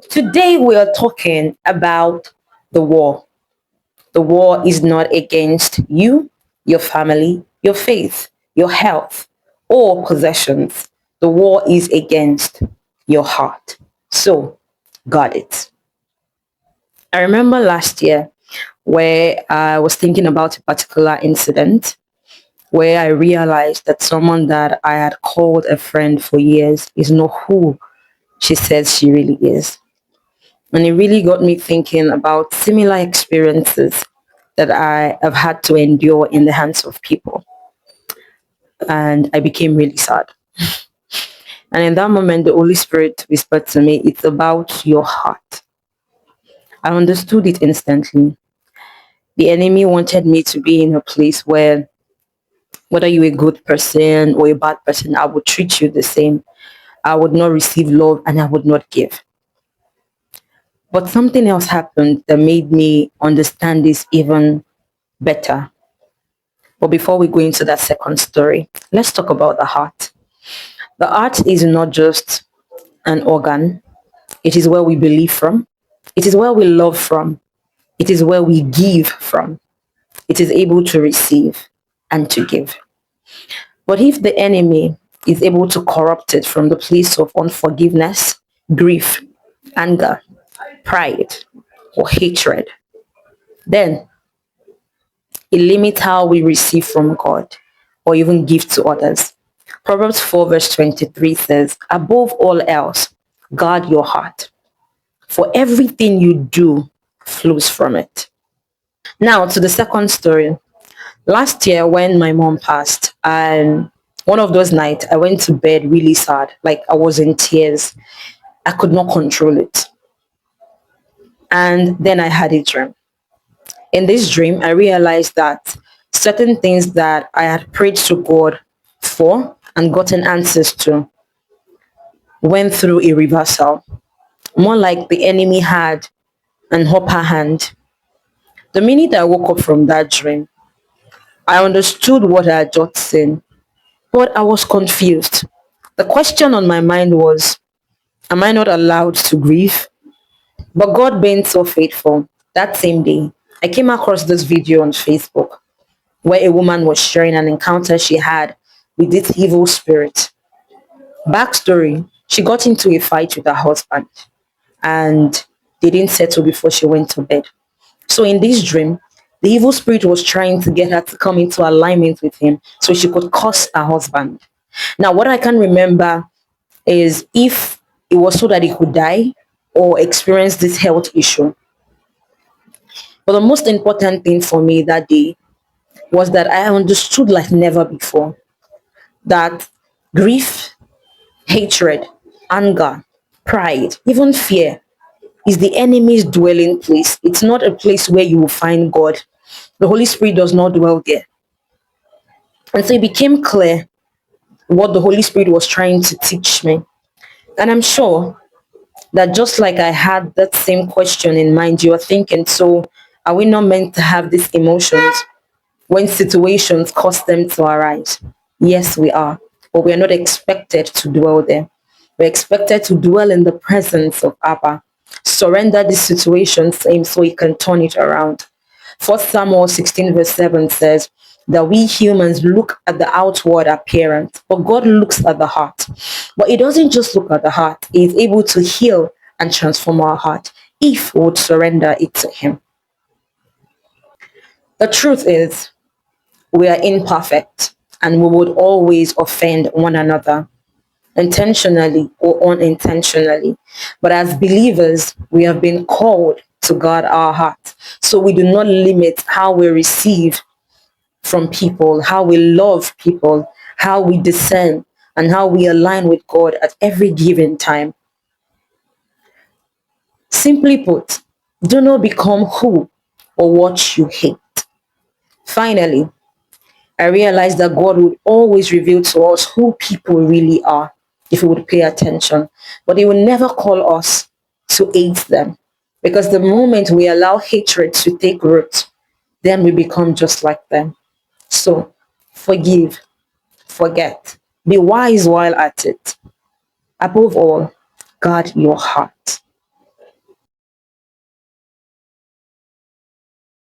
Today we are talking about the war. The war is not against you, your family, your faith, your health, or possessions. The war is against your heart. So, got it. I remember last year where I was thinking about a particular incident where I realized that someone that I had called a friend for years is not who she says she really is. And it really got me thinking about similar experiences that I have had to endure in the hands of people. And I became really sad. And in that moment, the Holy Spirit whispered to me, it's about your heart. I understood it instantly. The enemy wanted me to be in a place where, whether you're a good person or a bad person, I would treat you the same. I would not receive love and I would not give. But something else happened that made me understand this even better. But before we go into that second story, let's talk about the heart. The heart is not just an organ, it is where we believe from, it is where we love from, it is where we give from, it is able to receive and to give. But if the enemy is able to corrupt it from the place of unforgiveness, grief, anger, pride, or hatred, then it limits how we receive from God or even give to others. Proverbs 4 verse 23 says, above all else, guard your heart, for everything you do flows from it. Now to the second story. Last year when my mom passed, and one of those nights I went to bed really sad, like I was in tears. I could not control it. And then I had a dream. In this dream, I realized that certain things that I had prayed to God for and gotten answers to went through a reversal, more like the enemy had an upper hand. The minute I woke up from that dream, I understood what I had just seen, but I was confused. The question on my mind was, am I not allowed to grieve? But God being so faithful, that same day, I came across this video on Facebook where a woman was sharing an encounter she had with this evil spirit. Backstory, she got into a fight with her husband and they didn't settle before she went to bed. So in this dream, the evil spirit was trying to get her to come into alignment with him so she could curse her husband. Now, what I can remember is if it was so that he could die or experience this health issue. But the most important thing for me that day was that I understood like never before that grief, hatred, anger, pride, even fear is the enemy's dwelling place. It's not a place where you will find God. The Holy Spirit does not dwell there. And so it became clear what the Holy Spirit was trying to teach me. And I'm sure that just like I had that same question in mind, you are thinking, so are we not meant to have these emotions when situations cause them to arise? Yes, we are, but we are not expected to dwell there. We're expected to dwell in the presence of Abba, surrender this situation to him so he can turn it around. First Samuel 16 verse 7 says that we humans look at the outward appearance, but God looks at the heart. But he doesn't just look at the heart, he is able to heal and transform our heart if we would surrender it to him. The truth is, we are imperfect and we would always offend one another, intentionally or unintentionally. But as believers, we have been called to guard our heart. So we do not limit how we receive from people, how we love people, how we discern, and how we align with God at every given time. Simply put, do not become who or what you hate. Finally, I realized that God would always reveal to us who people really are if we would pay attention. But he will never call us to hate them. Because the moment we allow hatred to take root, then we become just like them. So forgive, forget, be wise while at it. Above all, guard your heart.